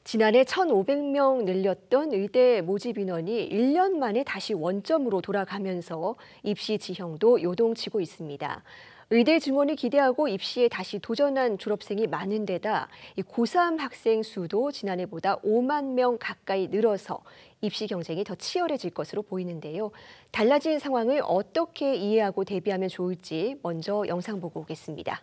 지난해 1,500명 늘렸던 의대 모집 인원이 1년 만에 다시 원점으로 돌아가면서 입시 지형도 요동치고 있습니다. 의대 증원을 기대하고 입시에 다시 도전한 졸업생이 많은 데다 고3 학생 수도 지난해보다 5만 명 가까이 늘어서 입시 경쟁이 더 치열해질 것으로 보이는데요. 달라진 상황을 어떻게 이해하고 대비하면 좋을지 먼저 영상 보고 오겠습니다.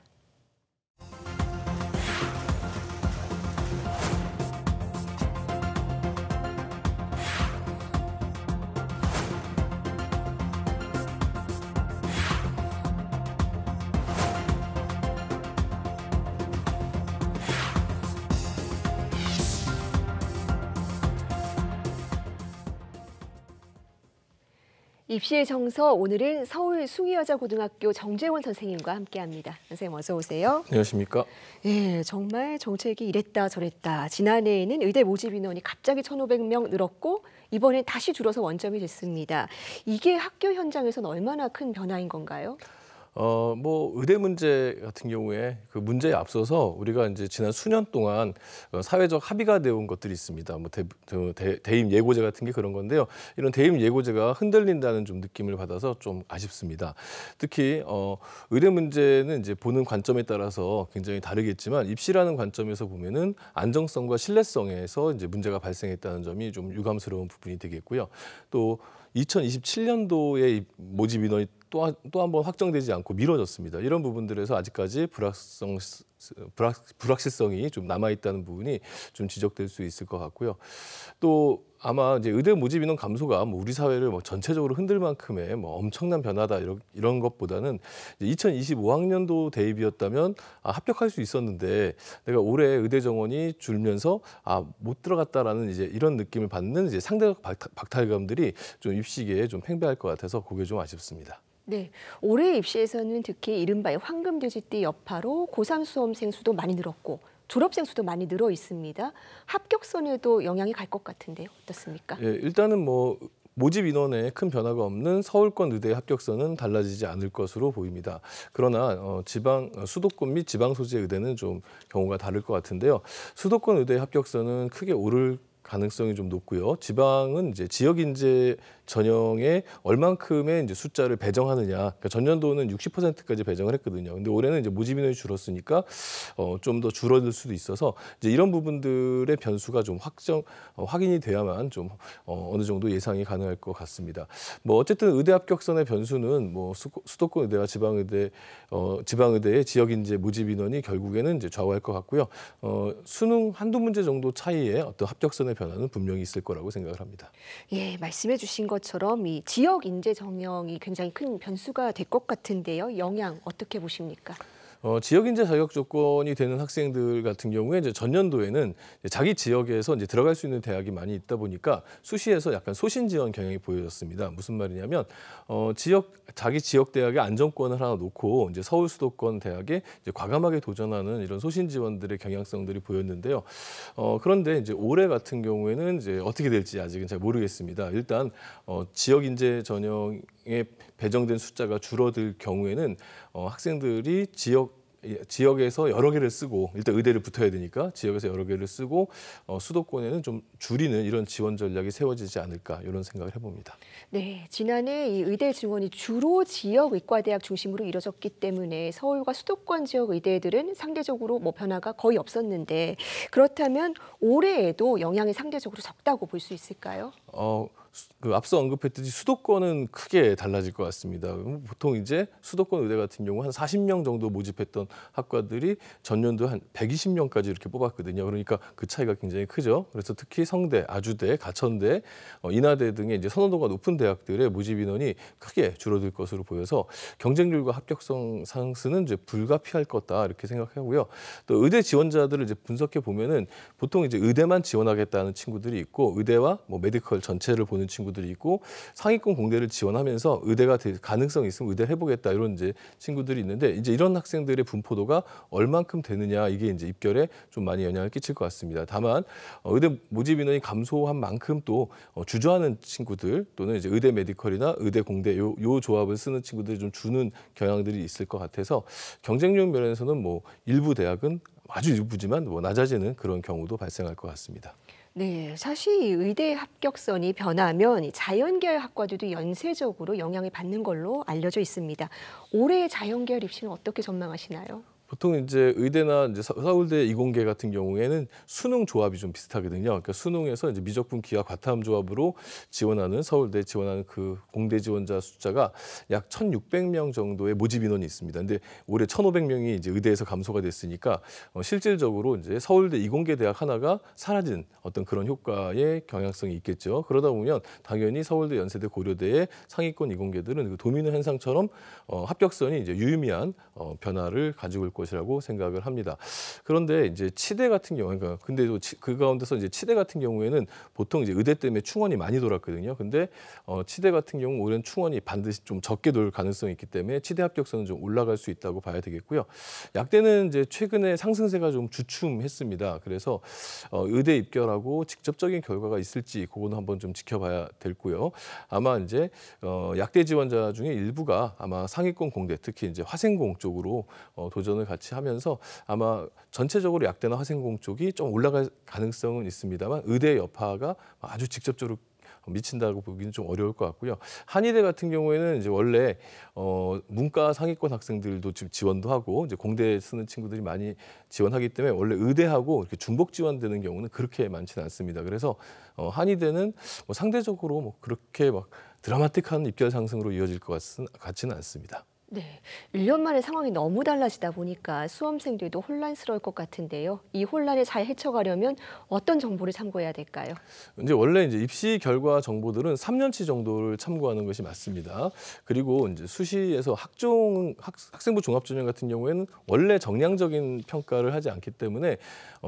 입시의 정서, 오늘은 서울 숭의여자고등학교 정재원 선생님과 함께합니다. 선생님 어서 오세요. 안녕하십니까? 예, 정말 정책이 이랬다 저랬다. 지난해에는 의대 모집 인원이 갑자기 1,500명 늘었고 이번엔 다시 줄어서 원점이 됐습니다. 이게 학교 현장에서는 얼마나 큰 변화인 건가요? 의대 문제 같은 경우에 그 문제에 앞서서 우리가 이제 지난 수년 동안 사회적 합의가 되어 온 것들이 있습니다. 대입 예고제 같은 게 그런 건데요. 이런 대입 예고제가 흔들린다는 좀 느낌을 받아서 좀 아쉽습니다. 특히 의대 문제는 이제 보는 관점에 따라서 굉장히 다르겠지만 입시라는 관점에서 보면은 안정성과 신뢰성에서 이제 문제가 발생했다는 점이 좀 유감스러운 부분이 되겠고요. 또 2027년도에 모집 인원이 또 한 번 확정되지 않고 미뤄졌습니다. 이런 부분들에서 아직까지 불확실성이 좀 남아있다는 부분이 좀 지적될 수 있을 것 같고요. 또 아마 이제 의대 모집 인원 감소가 우리 사회를 전체적으로 흔들 만큼의 엄청난 변화다 이런 것보다는 2025학년도 대입이었다면 합격할 수 있었는데 내가 올해 의대 정원이 줄면서 못 들어갔다라는 이제 이런 느낌을 받는 이제 상대적 박탈감들이 좀 입시계에 좀 팽배할 것 같아서 그게 좀 아쉽습니다. 네, 올해 입시에서는 특히 이른바 황금 돼지띠 여파로 고3 수험생 수도 많이 늘었고 졸업생 수도 많이 늘어 있습니다. 합격선에도 영향이 갈 것 같은데요. 어떻습니까? 예, 일단은 모집 인원에 큰 변화가 없는 서울권 의대 합격선은 달라지지 않을 것으로 보입니다. 그러나 수도권 및 지방 소재 의대는 좀 경우가 다를 것 같은데요. 수도권 의대 합격선은 크게 오를 가능성이 좀 높고요. 지방은 이제 지역 인재 전형에 얼만큼의 이제 숫자를 배정하느냐. 그러니까 전년도는 60%까지 배정을 했거든요. 근데 올해는 이제 모집 인원이 줄었으니까 좀 더 줄어들 수도 있어서 이제 이런 부분들의 변수가 좀 확인이 돼야만 좀 어느 정도 예상이 가능할 것 같습니다. 어쨌든 의대 합격선의 변수는 수도권 의대와 지방 의대의 지역 인재 모집 인원이 결국에는 이제 좌우할 것 같고요. 수능 한두 문제 정도 차이의 어떤 합격선의 변화는 분명히 있을 거라고 생각을 합니다. 예, 말씀해 주신 것처럼 이 지역 인재 정형이 굉장히 큰 변수가 될 것 같은데요. 영향 어떻게 보십니까? 지역 인재 자격 조건이 되는 학생들 같은 경우에 이제 전년도에는 자기 지역에서 이제 들어갈 수 있는 대학이 많이 있다 보니까 수시에서 약간 소신 지원 경향이 보여졌습니다. 무슨 말이냐면 자기 지역 대학의 안정권을 하나 놓고 이제 서울 수도권 대학에 이제 과감하게 도전하는 이런 소신 지원들의 경향성들이 보였는데요. 그런데 이제 올해 같은 경우에는 이제 어떻게 될지 아직은 잘 모르겠습니다. 일단 지역 인재 전형에 배정된 숫자가 줄어들 경우에는 학생들이 지역에서 여러 개를 쓰고 일단 의대를 붙어야 되니까 지역에서 여러 개를 쓰고 수도권에는 좀 줄이는 이런 지원 전략이 세워지지 않을까 이런 생각을 해봅니다. 네, 지난해 이 의대 증원이 주로 지역 의과대학 중심으로 이뤄졌기 때문에 서울과 수도권 지역 의대들은 상대적으로 변화가 거의 없었는데 그렇다면 올해에도 영향이 상대적으로 적다고 볼 수 있을까요? 앞서 언급했듯이 수도권은 크게 달라질 것 같습니다. 보통 이제 수도권 의대 같은 경우 한 40명 정도 모집했던 학과들이 전년도 한 120명까지 이렇게 뽑았거든요. 그러니까 그 차이가 굉장히 크죠. 그래서 특히 성대, 아주대, 가천대, 인하대 등의 이제 선호도가 높은 대학들의 모집 인원이 크게 줄어들 것으로 보여서 경쟁률과 합격성 상승은 이제 불가피할 거다 이렇게 생각하고요. 또 의대 지원자들을 이제 분석해 보면은 보통 이제 의대만 지원하겠다는 친구들이 있고 의대와 메디컬 전체를 보는 친구들이 있고 상위권 공대를 지원하면서 의대가 될 가능성이 있으면 의대를 해보겠다 이런 이제 친구들이 있는데 이제 이런 학생들의 분포도가 얼만큼 되느냐 이게 이제 입결에 좀 많이 영향을 끼칠 것 같습니다. 다만 의대 모집 인원이 감소한 만큼 또 주저하는 친구들 또는 이제 의대 메디컬이나 의대 공대 요 조합을 쓰는 친구들이 좀 주는 경향들이 있을 것 같아서 경쟁력 면에서는 일부 대학은 아주 일부지만 뭐 낮아지는 그런 경우도 발생할 것 같습니다. 네, 사실 이 의대 합격선이 변하면 이 자연계열 학과들도 연쇄적으로 영향을 받는 걸로 알려져 있습니다. 올해 자연계열 입시는 어떻게 전망하시나요? 보통 이제 의대나 이제 서울대 이공계 같은 경우에는 수능 조합이 좀 비슷하거든요. 그러니까 수능에서 이제 미적분 기하 과탐 조합으로 지원하는 서울대 지원하는 그 공대 지원자 숫자가 약 1,600명 정도의 모집 인원이 있습니다. 근데 올해 1,500명이 이제 의대에서 감소가 됐으니까 실질적으로 이제 서울대 이공계 대학 하나가 사라진 어떤 그런 효과의 경향성이 있겠죠. 그러다 보면 당연히 서울대, 연세대, 고려대의 상위권 이공계들은 그 도미노 현상처럼 합격선이 이제 유의미한 변화를 가지고 올 것이라고 생각을 합니다. 그런데 이제 치대 같은 경우, 그러니까 근데 그 가운데서 이제 치대 같은 경우에는 보통 이제 의대 때문에 충원이 많이 돌았거든요. 근데 치대 같은 경우 올해는 충원이 반드시 좀 적게 돌 가능성이 있기 때문에 치대 합격선은 좀 올라갈 수 있다고 봐야 되겠고요. 약대는 이제 최근에 상승세가 좀 주춤했습니다. 그래서 의대 입결하고 직접적인 결과가 있을지 그거는 한번 좀 지켜봐야 되고요. 아마 이제 약대 지원자 중에 일부가 아마 상위권 공대, 특히 이제 화생공 쪽으로 도전을 같이 하면서 아마 전체적으로 약대나 화생공 쪽이 좀 올라갈 가능성은 있습니다만 의대 여파가 아주 직접적으로 미친다고 보기는 좀 어려울 것 같고요. 한의대 같은 경우에는 이제 원래 문과 상위권 학생들도 지금 지원도 하고 이제 공대에 쓰는 친구들이 많이 지원하기 때문에 원래 의대하고 이렇게 중복 지원되는 경우는 그렇게 많지는 않습니다. 그래서 한의대는 뭐 상대적으로 뭐 그렇게 막 드라마틱한 입결 상승으로 이어질 것 같지는 않습니다. 네, 1년 만에 상황이 너무 달라지다 보니까 수험생들도 혼란스러울 것 같은데요. 이 혼란을 잘 헤쳐가려면 어떤 정보를 참고해야 될까요? 이제 원래 이제 입시 결과 정보들은 3년치 정도를 참고하는 것이 맞습니다. 그리고 이제 수시에서 학생부 종합전형 같은 경우에는 원래 정량적인 평가를 하지 않기 때문에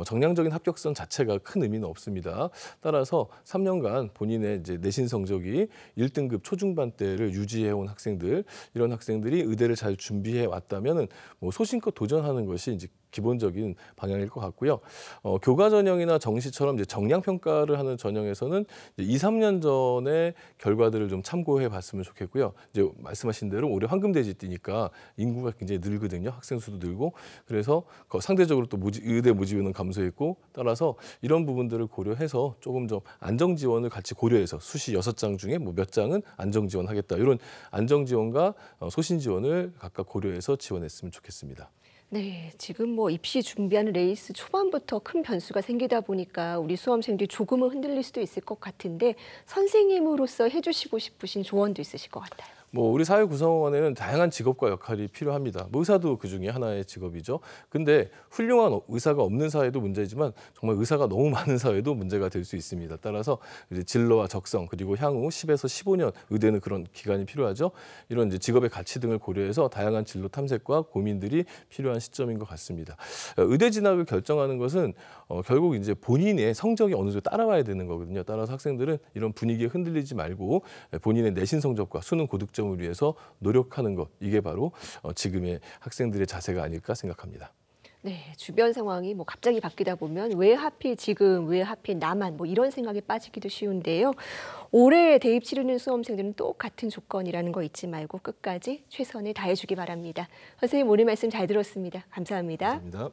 정량적인 합격선 자체가 큰 의미는 없습니다. 따라서 3년간 본인의 이제 내신 성적이 1등급 초중반대를 유지해온 학생들, 이런 학생들이 의대를 잘 준비해 왔다면은 뭐 소신껏 도전하는 것이 이제 기본적인 방향일 것 같고요. 교과 전형이나 정시처럼 이제 정량 평가를 하는 전형에서는 이제 2, 3년 전의 결과들을 좀 참고해 봤으면 좋겠고요. 이제 말씀하신 대로 올해 황금돼지 띠니까 인구가 굉장히 늘거든요. 학생 수도 늘고 그래서 상대적으로 또 의대 모집 인원 감소했고 따라서 이런 부분들을 고려해서 조금 좀 안정 지원을 같이 고려해서 수시 6장 중에 뭐 몇 장은 안정 지원하겠다. 이런 안정 지원과 소신 지원을 각각 고려해서 지원했으면 좋겠습니다. 네, 지금 뭐 입시 준비하는 레이스 초반부터 큰 변수가 생기다 보니까 우리 수험생들이 조금은 흔들릴 수도 있을 것 같은데 선생님으로서 해주시고 싶으신 조언도 있으실 것 같아요. 뭐 우리 사회 구성원에는 다양한 직업과 역할이 필요합니다. 뭐 의사도 그 중에 하나의 직업이죠. 근데 훌륭한 의사가 없는 사회도 문제지만 정말 의사가 너무 많은 사회도 문제가 될 수 있습니다. 따라서 이제 진로와 적성 그리고 향후 10에서 15년 의대는 그런 기간이 필요하죠. 이런 이제 직업의 가치 등을 고려해서 다양한 진로 탐색과 고민들이 필요한 시점인 것 같습니다. 의대 진학을 결정하는 것은 결국 이제 본인의 성적이 어느 정도 따라와야 되는 거거든요. 따라서 학생들은 이런 분위기에 흔들리지 말고 본인의 내신 성적과 수능 고득점을 위해서 노력하는 것, 이게 바로 지금의 학생들의 자세가 아닐까 생각합니다. 네, 주변 상황이 뭐 갑자기 바뀌다 보면 왜 하필 지금, 왜 하필 나만 뭐 이런 생각에 빠지기도 쉬운데요. 올해 대입 치르는 수험생들은 똑같은 조건이라는 거 잊지 말고 끝까지 최선을 다해주기 바랍니다. 선생님 오늘 말씀 잘 들었습니다. 감사합니다. 감사합니다.